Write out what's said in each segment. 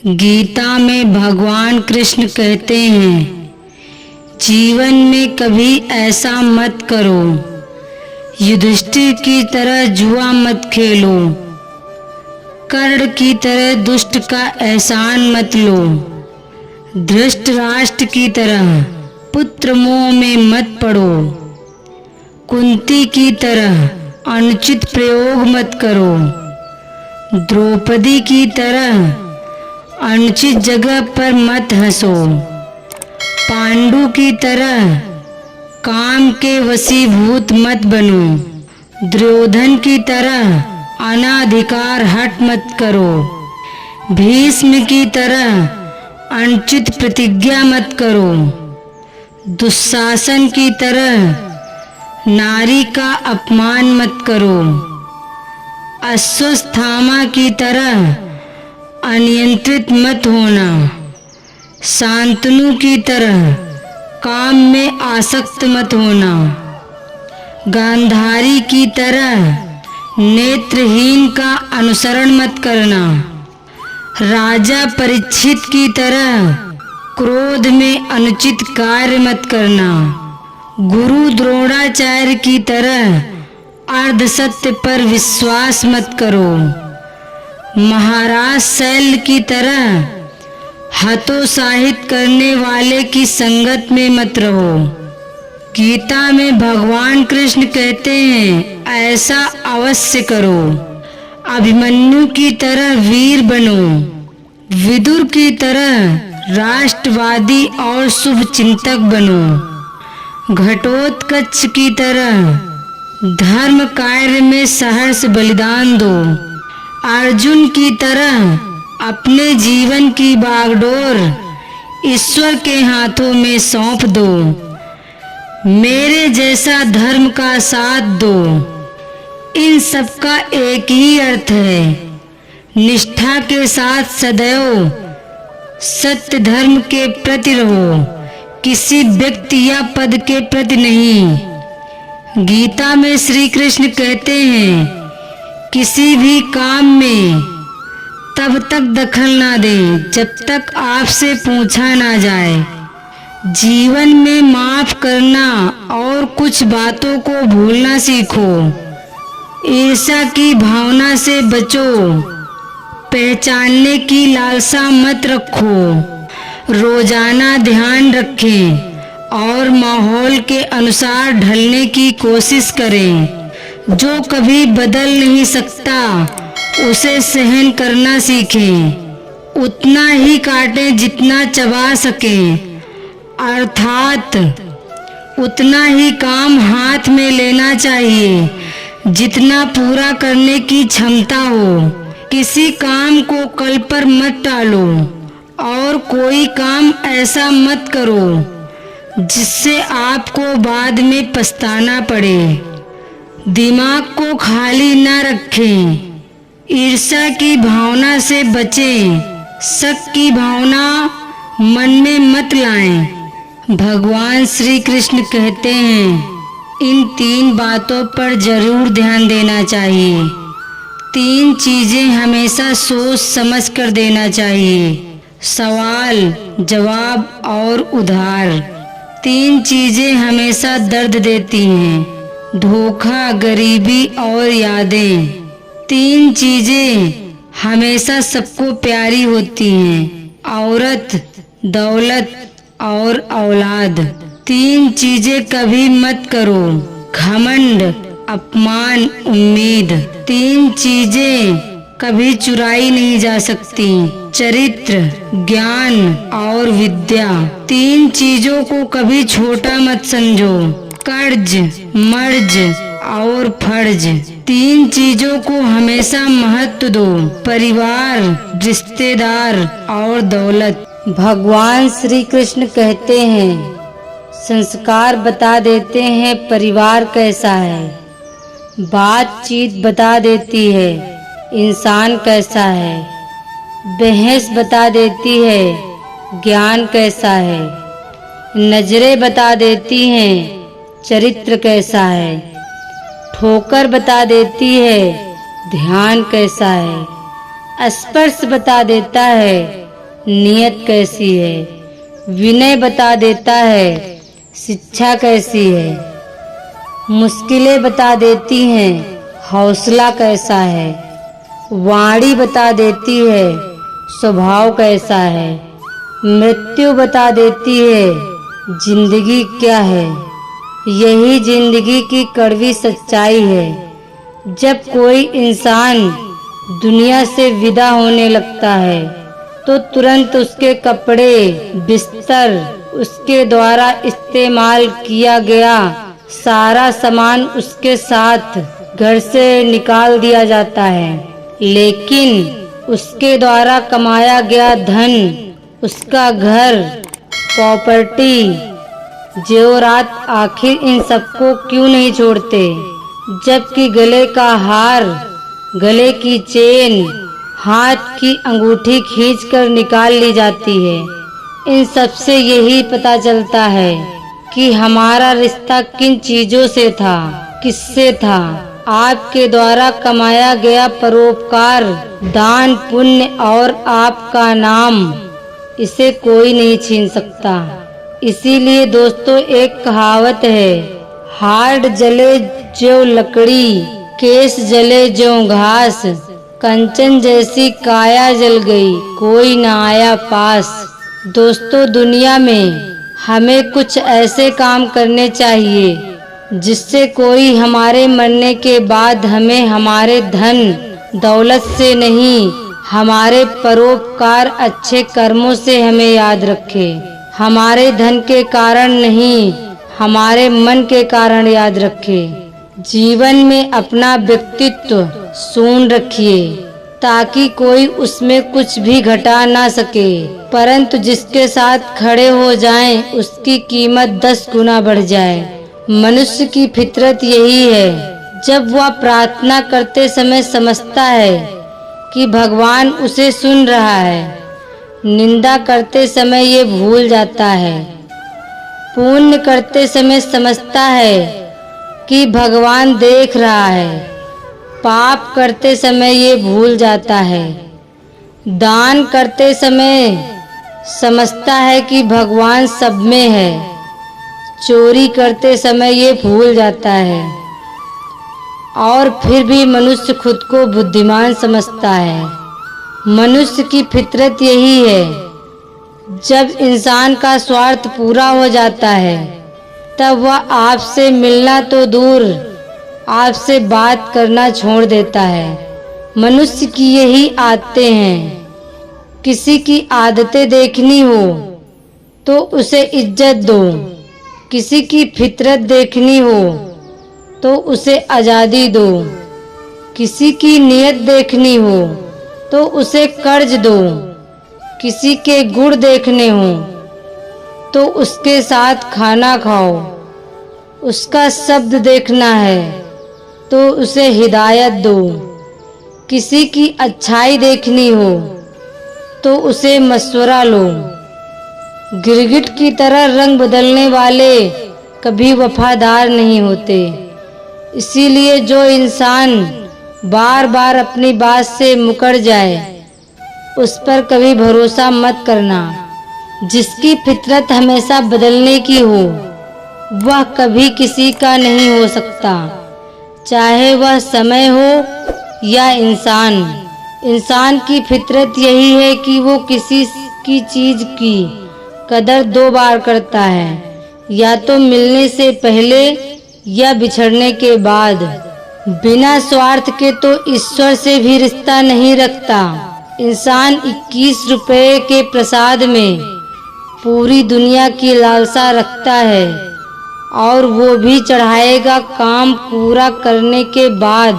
गीता में भगवान कृष्ण कहते हैं, जीवन में कभी ऐसा मत करो, युधिष्ठिर की तरह जुआ मत खेलो, कर्ण की तरह दुष्ट का एहसान मत लो, धृतराष्ट्र की तरह पुत्र मोह में मत पड़ो, कुंती की तरह अनुचित प्रयोग मत करो, द्रौपदी की तरह अनुचित जगह पर मत हंसो, पांडु की तरह काम के वशीभूत मत बनो, दुर्योधन की तरह अनाधिकार हठ मत करो, भीष्म की तरह अनुचित प्रतिज्ञा मत करो, दुशासन की तरह नारी का अपमान मत करो, अश्वत्थामा की तरह अनियंत्रित मत होना, शांतनु की तरह काम में आसक्त मत होना, गांधारी की तरह नेत्रहीन का अनुसरण मत करना, राजा परीक्षित की तरह क्रोध में अनुचित कार्य मत करना, गुरु द्रोणाचार्य की तरह अर्ध सत्य पर विश्वास मत करो, महाराज शैल की तरह हतोत्साहित करने वाले की संगत में मत रहो। गीता में भगवान कृष्ण कहते हैं, ऐसा अवश्य करो, अभिमन्यु की तरह वीर बनो, विदुर की तरह राष्ट्रवादी और शुभ चिंतक बनो, घटोत्कच की तरह धर्म कार्य में सहर्ष बलिदान दो, अर्जुन की तरह अपने जीवन की बागडोर ईश्वर के हाथों में सौंप दो, मेरे जैसा धर्म का साथ दो। इन सब का एक ही अर्थ है, निष्ठा के साथ सदैव सत्य धर्म के प्रति रहो, किसी व्यक्ति या पद के प्रति नहीं। गीता में श्री कृष्ण कहते हैं, किसी भी काम में तब तक दखल ना दें जब तक आपसे पूछा ना जाए। जीवन में माफ करना और कुछ बातों को भूलना सीखो। ईर्ष्या की भावना से बचो, पहचानने की लालसा मत रखो। रोजाना ध्यान रखें और माहौल के अनुसार ढलने की कोशिश करें। जो कभी बदल नहीं सकता उसे सहन करना सीखें, उतना ही काटें जितना चबा सकें, अर्थात उतना ही काम हाथ में लेना चाहिए जितना पूरा करने की क्षमता हो। किसी काम को कल पर मत टालो और कोई काम ऐसा मत करो जिससे आपको बाद में पछताना पड़े। दिमाग को खाली न रखें, ईर्ष्या की भावना से बचें, शक की भावना मन में मत लाएं। भगवान श्री कृष्ण कहते हैं, इन 3 बातों पर जरूर ध्यान देना चाहिए। 3 चीजें हमेशा सोच समझ कर देना चाहिए, सवाल जवाब और उधार। 3 चीजें हमेशा दर्द देती हैं, धोखा, गरीबी और यादें। 3 चीजें हमेशा सबको प्यारी होती हैं, औरत, दौलत और औलाद। 3 चीजें कभी मत करो, घमंड, अपमान, उम्मीद। 3 चीजें कभी चुराई नहीं जा सकती, चरित्र, ज्ञान और विद्या। 3 चीजों को कभी छोटा मत समझो, कर्ज, मर्ज और फर्ज। 3 चीजों को हमेशा महत्व दो, परिवार, रिश्तेदार और दौलत। भगवान श्री कृष्ण कहते हैं, संस्कार बता देते हैं परिवार कैसा है, बातचीत बता देती है इंसान कैसा है, बहस बता देती है ज्ञान कैसा है, नजरें बता देती हैं चरित्र कैसा है, ठोकर बता देती है ध्यान कैसा है, स्पर्श बता देता है नियत कैसी है। विनय बता देता है शिक्षा कैसी है। मुश्किलें बता देती हैं हौसला कैसा है। वाणी बता देती है स्वभाव कैसा है। मृत्यु बता देती है जिंदगी क्या है। यही जिंदगी की कड़वी सच्चाई है। जब कोई इंसान दुनिया से विदा होने लगता है तो तुरंत उसके कपड़े, बिस्तर, उसके द्वारा इस्तेमाल किया गया सारा सामान उसके साथ घर से निकाल दिया जाता है। लेकिन उसके द्वारा कमाया गया धन, उसका घर, प्रॉपर्टी, जेवरात, आखिर इन सबको क्यों नहीं छोड़ते? जबकि गले का हार, गले की चेन, हाथ की अंगूठी खींचकर निकाल ली जाती है। इन सब से यही पता चलता है कि हमारा रिश्ता किन चीजों से था, किससे था। आपके द्वारा कमाया गया परोपकार, दान, पुण्य और आपका नाम, इसे कोई नहीं छीन सकता। इसीलिए दोस्तों एक कहावत है, हार्ड जले जो लकड़ी, केस जले जो घास, कंचन जैसी काया जल गई कोई ना आया पास। दोस्तों दुनिया में हमें कुछ ऐसे काम करने चाहिए जिससे कोई हमारे मरने के बाद हमें हमारे धन दौलत से नहीं, हमारे परोपकार अच्छे कर्मों से हमें याद रखे। हमारे धन के कारण नहीं, हमारे मन के कारण याद रखे। जीवन में अपना व्यक्तित्व सून रखिए ताकि कोई उसमें कुछ भी घटा ना सके, परंतु जिसके साथ खड़े हो जाएं उसकी कीमत 10 गुना बढ़ जाए। मनुष्य की फितरत यही है, जब वह प्रार्थना करते समय समझता है कि भगवान उसे सुन रहा है, निंदा करते समय ये भूल जाता है, पुण्य करते समय समझता है कि भगवान देख रहा है, पाप करते समय ये भूल जाता है, दान करते समय समझता है कि भगवान सब में है, चोरी करते समय ये भूल जाता है, और फिर भी मनुष्य खुद को बुद्धिमान समझता है। मनुष्य की फितरत यही है, जब इंसान का स्वार्थ पूरा हो जाता है तब वह आपसे मिलना तो दूर, आपसे बात करना छोड़ देता है। मनुष्य की यही आदतें हैं। किसी की आदतें देखनी हो तो उसे इज्जत दो, किसी की फितरत देखनी हो तो उसे आज़ादी दो, किसी की नियत देखनी हो तो उसे कर्ज दो, किसी के गुण देखने हो तो उसके साथ खाना खाओ, उसका शब्द देखना है तो उसे हिदायत दो, किसी की अच्छाई देखनी हो तो उसे मशवरा लो। गिरगिट की तरह रंग बदलने वाले कभी वफादार नहीं होते। इसीलिए जो इंसान बार बार अपनी बात से मुकर जाए उस पर कभी भरोसा मत करना। जिसकी फितरत हमेशा बदलने की हो वह कभी किसी का नहीं हो सकता, चाहे वह समय हो या इंसान। इंसान की फितरत यही है कि वो किसी की चीज की कदर 2 बार करता है, या तो मिलने से पहले या बिछड़ने के बाद। बिना स्वार्थ के तो ईश्वर से भी रिश्ता नहीं रखता। इंसान 21 रुपए के प्रसाद में पूरी दुनिया की लालसा रखता है, और वो भी चढ़ाएगा काम पूरा करने के बाद।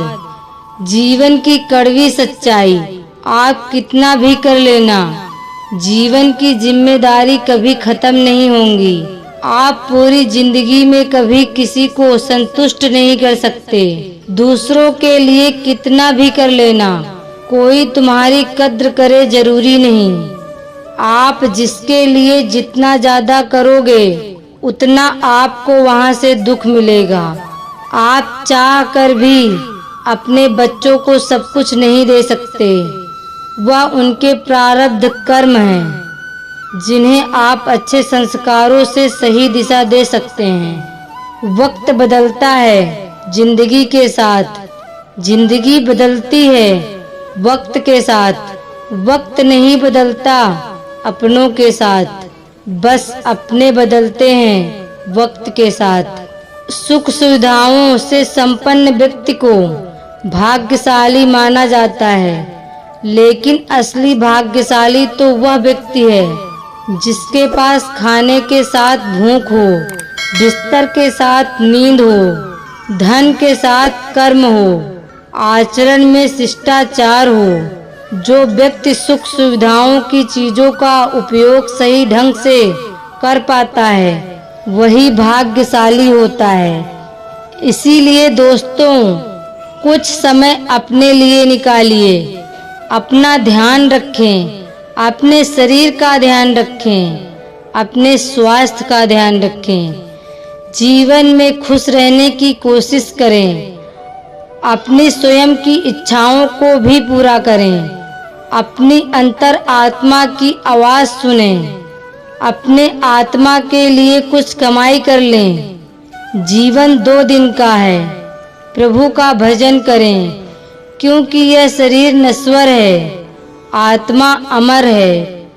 जीवन की कड़वी सच्चाई, आप कितना भी कर लेना, जीवन की जिम्मेदारी कभी खत्म नहीं होंगी। आप पूरी जिंदगी में कभी किसी को संतुष्ट नहीं कर सकते। दूसरों के लिए कितना भी कर लेना, कोई तुम्हारी कद्र करे जरूरी नहीं। आप जिसके लिए जितना ज्यादा करोगे उतना आपको वहां से दुख मिलेगा। आप चाह कर भी अपने बच्चों को सब कुछ नहीं दे सकते। वह उनके प्रारब्ध कर्म हैं जिन्हें आप अच्छे संस्कारों से सही दिशा दे सकते हैं। वक्त बदलता है जिंदगी के साथ, जिंदगी बदलती है वक्त के साथ। वक्त नहीं बदलता अपनों के साथ, बस अपने बदलते हैं वक्त के साथ। सुख सुविधाओं से संपन्न व्यक्ति को भाग्यशाली माना जाता है, लेकिन असली भाग्यशाली तो वह व्यक्ति है जिसके पास खाने के साथ भूख हो, बिस्तर के साथ नींद हो, धन के साथ कर्म हो, आचरण में शिष्टाचार हो। जो व्यक्ति सुख सुविधाओं की चीजों का उपयोग सही ढंग से कर पाता है वही भाग्यशाली होता है। इसीलिए दोस्तों, कुछ समय अपने लिए निकालिए, अपना ध्यान रखें, अपने शरीर का ध्यान रखें, अपने स्वास्थ्य का ध्यान रखें। जीवन में खुश रहने की कोशिश करें, अपनी स्वयं की इच्छाओं को भी पूरा करें, अपनी अंतर आत्मा की आवाज़ सुनें, अपने आत्मा के लिए कुछ कमाई कर लें। जीवन 2 दिन का है, प्रभु का भजन करें, क्योंकि यह शरीर नश्वर है, आत्मा अमर है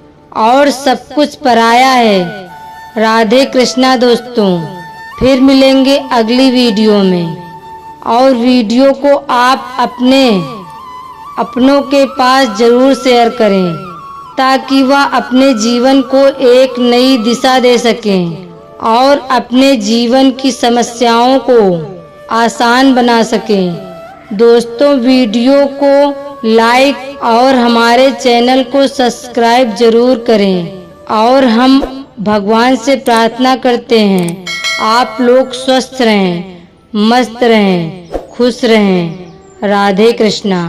और सब कुछ पराया है। राधे कृष्णा दोस्तों, फिर मिलेंगे अगली वीडियो में। और वीडियो को आप अपनों के पास जरूर शेयर करें ताकि वह अपने जीवन को एक नई दिशा दे सकें और अपने जीवन की समस्याओं को आसान बना सकें। दोस्तों, वीडियो को लाइक और हमारे चैनल को सब्सक्राइब जरूर करें। और हम भगवान से प्रार्थना करते हैं आप लोग स्वस्थ रहें, मस्त रहें, खुश रहें। राधे कृष्णा।